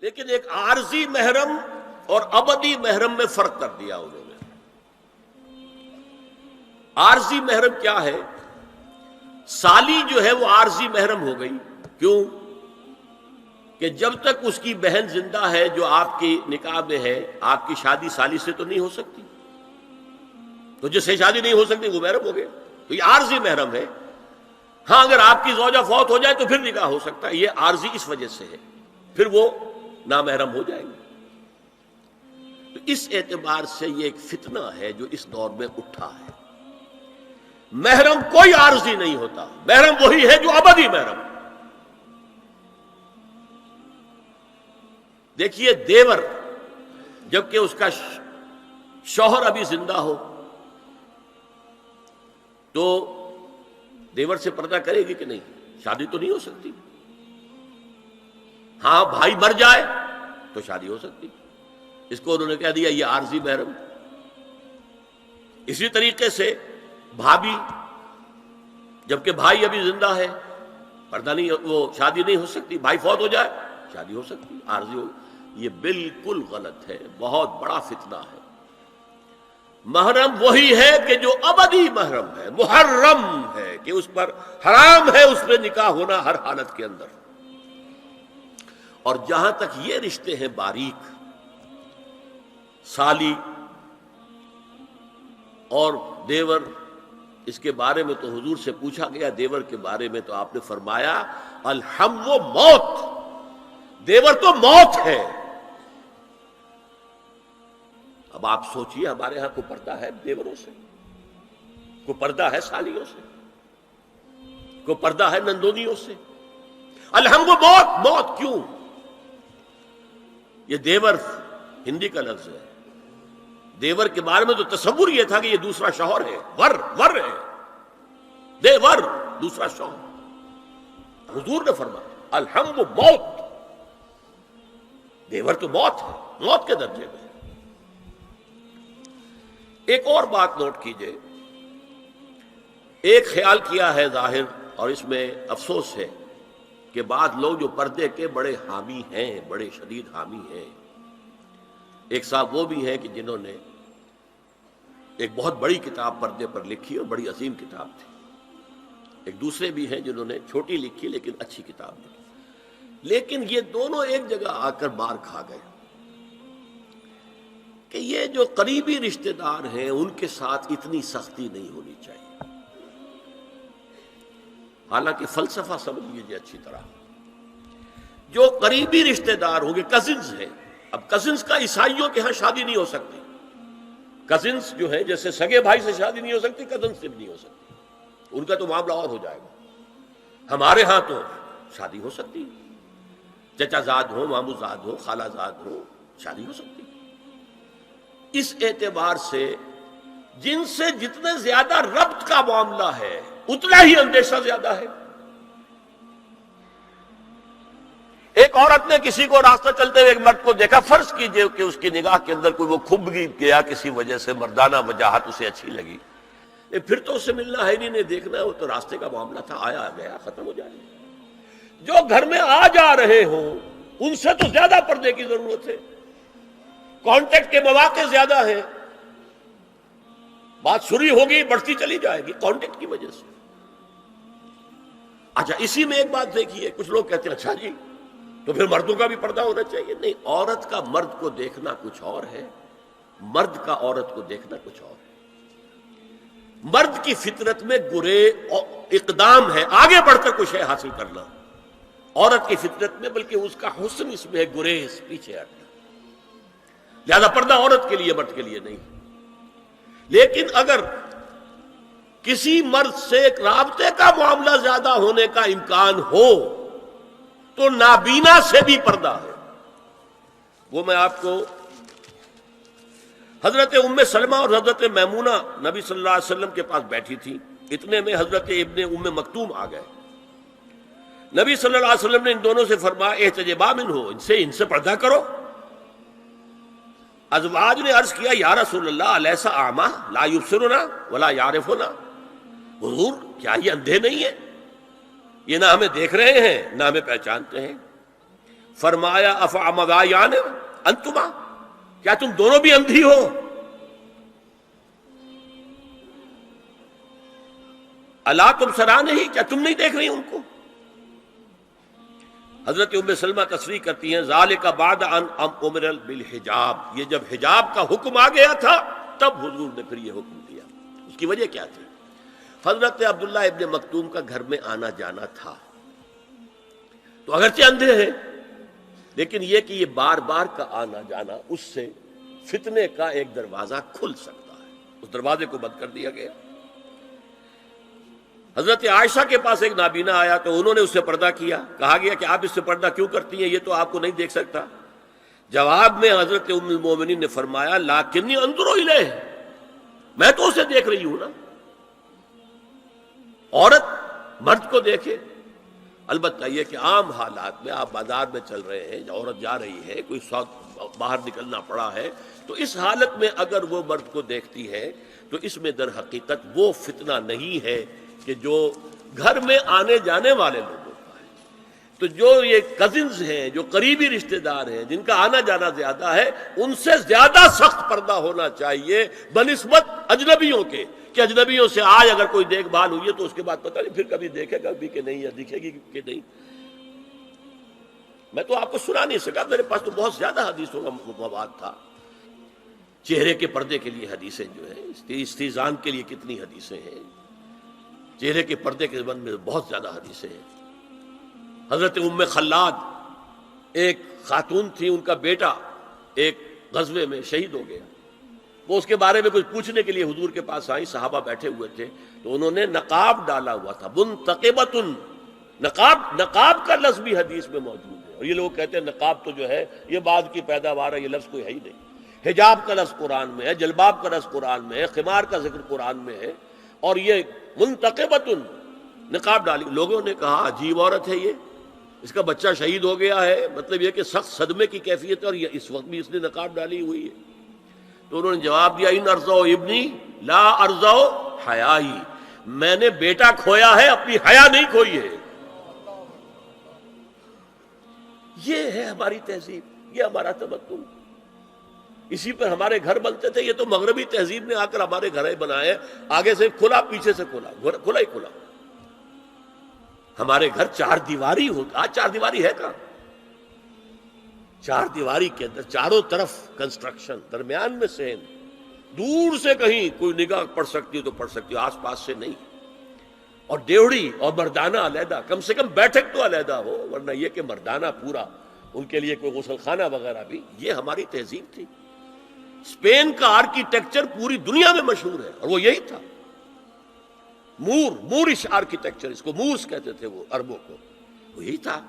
لیکن ایک عارضی محرم اور ابدی محرم میں فرق کر دیا انہوں نے۔ عارضی محرم کیا ہے؟ سالی جو ہے وہ عارضی محرم ہو گئی۔ کیوں؟ کہ جب تک اس کی بہن زندہ ہے جو آپ کی نکاح میں ہے، آپ کی شادی سالی سے تو نہیں ہو سکتی، تو جس سے شادی نہیں ہو سکتی وہ محرم ہو گیا، تو یہ عارضی محرم ہے۔ ہاں اگر آپ کی زوجہ فوت ہو جائے تو پھر نکاح ہو سکتا ہے، یہ عارضی اس وجہ سے ہے، پھر وہ نامحرم ہو جائے گی۔ تو اس اعتبار سے یہ ایک فتنہ ہے جو اس دور میں اٹھا ہے۔ محرم کوئی عارضی نہیں ہوتا، محرم وہی ہے جو ابدی محرم۔ دیکھیے دیور جبکہ اس کا شوہر ابھی زندہ ہو تو دیور سے پردہ کرے گی کہ نہیں؟ شادی تو نہیں ہو سکتی۔ ہاں بھائی مر جائے تو شادی ہو سکتی، اس کو انہوں نے کہہ دیا یہ عارضی محرم۔ اسی طریقے سے بھابھی جبکہ بھائی ابھی زندہ ہے، پردہ نہیں، وہ شادی نہیں ہو سکتی، بھائی فوت ہو جائے شادی ہو سکتی، عارضی ہو۔ یہ بالکل غلط ہے، بہت بڑا فتنہ ہے۔ محرم وہی ہے کہ جو ابدی محرم ہے، محرم ہے کہ اس پر حرام ہے اس پہ نکاح ہونا ہر حالت کے اندر۔ اور جہاں تک یہ رشتے ہیں باریک، سالی اور دیور، اس کے بارے میں تو حضور سے پوچھا گیا دیور کے بارے میں، تو آپ نے فرمایا الحم و موت، دیور تو موت ہے۔ اب آپ سوچئے ہمارے ہاں کو پردہ ہے دیوروں سے، کو پردہ ہے سالیوں سے، کو پردہ ہے نندونیوں سے؟ الحم و موت، موت کیوں؟ یہ دیور ہندی کا لفظ ہے، دیور کے بارے میں تو تصور یہ تھا کہ یہ دوسرا شوہر ہے، ور ہے، دیور دوسرا شوہر۔ حضور نے فرمایا الحم و موت، دیور تو موت ہے، موت کے درجے میں۔ ایک اور بات نوٹ کیجئے، ایک خیال کیا ہے ظاہر، اور اس میں افسوس ہے کہ بعض لوگ جو پردے کے بڑے حامی ہیں، بڑے شدید حامی ہیں، ایک صاحب وہ بھی ہیں کہ جنہوں نے ایک بہت بڑی کتاب پردے پر لکھی اور بڑی عظیم کتاب تھی، ایک دوسرے بھی ہیں جنہوں نے چھوٹی لکھی لیکن اچھی کتاب لکھی، لیکن یہ دونوں ایک جگہ آ کر مار کھا گئے کہ یہ جو قریبی رشتہ دار ہیں ان کے ساتھ اتنی سختی نہیں ہونی چاہیے۔ حالانکہ فلسفہ سمجھ لیجیے اچھی طرح، جو قریبی رشتہ دار ہوں گے، کزنز ہیں، اب کزنز کا عیسائیوں کے ہاں شادی نہیں ہو سکتی، کزنز جو ہے جیسے سگے بھائی سے شادی نہیں ہو سکتی، کزنز سے بھی نہیں ہو سکتی، ان کا تو معاملہ اور ہو جائے گا۔ ہمارے ہاں تو شادی ہو سکتی، چچا زاد ہو، مامو زاد ہو، خالہ زاد ہو، شادی ہو سکتی۔ اس اعتبار سے جن سے جتنے زیادہ ربط کا معاملہ ہے اتنا ہی اندیشہ زیادہ ہے۔ ایک عورت نے کسی کو راستہ چلتے ہوئے ایک مرد کو دیکھا، فرض کیجئے کہ اس کی نگاہ کے اندر کوئی وہ کھب گیا کسی وجہ سے، مردانہ وجاہت اسے اچھی لگی، پھر تو اس سے ملنا ہے نہیں دیکھنا، وہ تو راستے کا معاملہ تھا، آیا گیا ختم ہو جائے گا۔ جو گھر میں آ جا رہے ہوں ان سے تو زیادہ پردے کی ضرورت ہے، کانٹیکٹ کے مواقع زیادہ ہیں، بات شروع ہوگی بڑھتی چلی جائے گی کانٹیکٹ کی وجہ سے۔ اچھا اسی میں ایک بات دیکھیے، کچھ لوگ کہتے ہیں اچھا جی تو پھر مردوں کا بھی پردہ ہونا چاہیے۔ نہیں، عورت کا مرد کو دیکھنا کچھ اور ہے، مرد کا عورت کو دیکھنا کچھ اور ہے۔ مرد کی فطرت میں گرے اقدام ہے، آگے بڑھ کر کچھ ہے حاصل کرنا، عورت کی فطرت میں بلکہ اس کا حسن اس میں ہے گریز، پیچھے ہٹنا، لہذا پردہ عورت کے لیے مرد کے لیے نہیں۔ لیکن اگر کسی مرد سے ایک رابطے کا معاملہ زیادہ ہونے کا امکان ہو تو نابینا سے بھی پردہ ہے۔ وہ میں آپ کو حضرت ام سلمہ اور حضرت میمونہ نبی صلی اللہ علیہ وسلم کے پاس بیٹھی تھی، اتنے میں حضرت ابن ام مکتوم آ گئے۔ نبی صلی اللہ علیہ وسلم نے ان دونوں سے فرمایا احتجبا منہ، ان سے پردہ کرو۔ ازواج نے عرض کیا یا رسول اللہ الیس اعمی لا یبصرنا ولا یعرفنا، حضور کیا یہ اندھے نہیں ہیں، یہ نہ ہمیں دیکھ رہے ہیں نہ ہمیں پہچانتے ہیں؟ فرمایا افعمدایان انتما، کیا تم دونوں بھی اندھی ہو؟ الا تبصران ہی، کیا تم نہیں دیکھ رہی ان کو؟ حضرت ام سلمہ تصریح کرتی ہیں ذالک بعد ان امر بالحجاب، یہ جب حجاب کا حکم آ گیا تھا تب حضور نے پھر یہ حکم دیا۔ اس کی وجہ کیا تھی؟ حضرت عبداللہ ابن مکتوم کا گھر میں آنا جانا تھا، تو اگرچہ اندھے ہیں لیکن یہ کہ یہ بار بار کا آنا جانا، اس سے فتنے کا ایک دروازہ کھل سکتا ہے، اس دروازے کو بند کر دیا گیا۔ حضرت عائشہ کے پاس ایک نابینا آیا تو انہوں نے اس سے پردہ کیا، کہا گیا کہ آپ اس سے پردہ کیوں کرتی ہیں، یہ تو آپ کو نہیں دیکھ سکتا۔ جواب میں حضرت ام المومنین نے فرمایا لاکنی انظر الیہ، میں تو اسے دیکھ رہی ہوں نا۔ عورت مرد کو دیکھے، البتہ یہ کہ عام حالات میں آپ بازار میں چل رہے ہیں، عورت جا رہی ہے، کوئی باہر نکلنا پڑا ہے، تو اس حالت میں اگر وہ مرد کو دیکھتی ہے تو اس میں در حقیقت وہ فتنہ نہیں ہے کہ جو گھر میں آنے جانے والے لوگوں کا ہے۔ تو جو یہ کزنز ہیں، جو قریبی رشتہ دار ہیں، جن کا آنا جانا زیادہ ہے، ان سے زیادہ سخت پردہ ہونا چاہیے بنسبت اجنبیوں کے، کہ اجنبیوں سے آج اگر کوئی دیکھ بھال ہوئی ہے تو اس کے بعد پتہ نہیں پھر کبھی دیکھے گا بھی کہ نہیں، یا دکھے گی کہ نہیں۔ میں تو آپ کو سنا نہیں سکا، میرے پاس تو بہت زیادہ حدیثوں کا مواد تھا۔ چہرے کے پردے کے لیے حدیثیں جو ہیں، استیزان کے لیے کتنی حدیثیں ہیں، چہرے کے پردے کے بارے میں بہت زیادہ حدیثیں ہیں۔ حضرت ام خلاد ایک خاتون تھی، ان کا بیٹا ایک غزوے میں شہید ہو گیا، وہ اس کے بارے میں کچھ پوچھنے کے لیے حضور کے پاس آئی، صحابہ بیٹھے ہوئے تھے تو انہوں نے نقاب ڈالا ہوا تھا، منتقبۃ، نقاب کا لفظ بھی حدیث میں موجود ہے، اور یہ لوگ کہتے ہیں نقاب تو جو ہے یہ بعد کی پیداوار ہے، یہ لفظ کوئی ہے ہی نہیں۔ حجاب کا لفظ قرآن میں ہے، جلباب کا لفظ قرآن میں ہے، خمار کا ذکر قرآن میں ہے، اور یہ منتقبۃ نقاب ڈالی۔ لوگوں نے کہا عجیب عورت ہے یہ، اس کا بچہ شہید ہو گیا ہے، مطلب یہ کہ سخت صدمے کی کیفیت ہے، اور یہ اس وقت بھی اس نے نقاب ڈالی ہوئی ہے۔ تو انہوں نے جواب دیا ان ارزو ابنی لا ارزو حیائی، میں نے بیٹا کھویا ہے، اپنی حیا نہیں کھوئی ہے۔ یہ ہے ہماری تہذیب، یہ ہمارا تمدن، اسی پر ہمارے گھر بنتے تھے۔ یہ تو مغربی تہذیب نے آ کر ہمارے گھر بنائے، آگے سے کھلا پیچھے سے کھلا، کھلا ہی کھلا۔ ہمارے گھر چار دیواری ہوتا، آج چار دیواری ہے کہاں؟ چار دیواری کے اندر چاروں طرف کنسٹرکشن، درمیان میں سین، دور سے کہیں کوئی نگاہ پڑ سکتی ہو تو پڑ سکتی ہو، آس پاس سے نہیں۔ اور ڈیوڑی اور مردانہ علیحدہ، کم سے کم بیٹھک تو علیحدہ ہو، ورنہ یہ کہ مردانہ پورا، ان کے لیے کوئی غسل خانہ وغیرہ بھی۔ یہ ہماری تہذیب تھی۔ اسپین کا آرکیٹیکچر پوری دنیا میں مشہور ہے، اور وہ یہی تھا، مورش آرکیٹیکچر، اس کو مورس کہتے تھے وہ عربوں کو، وہی تھا۔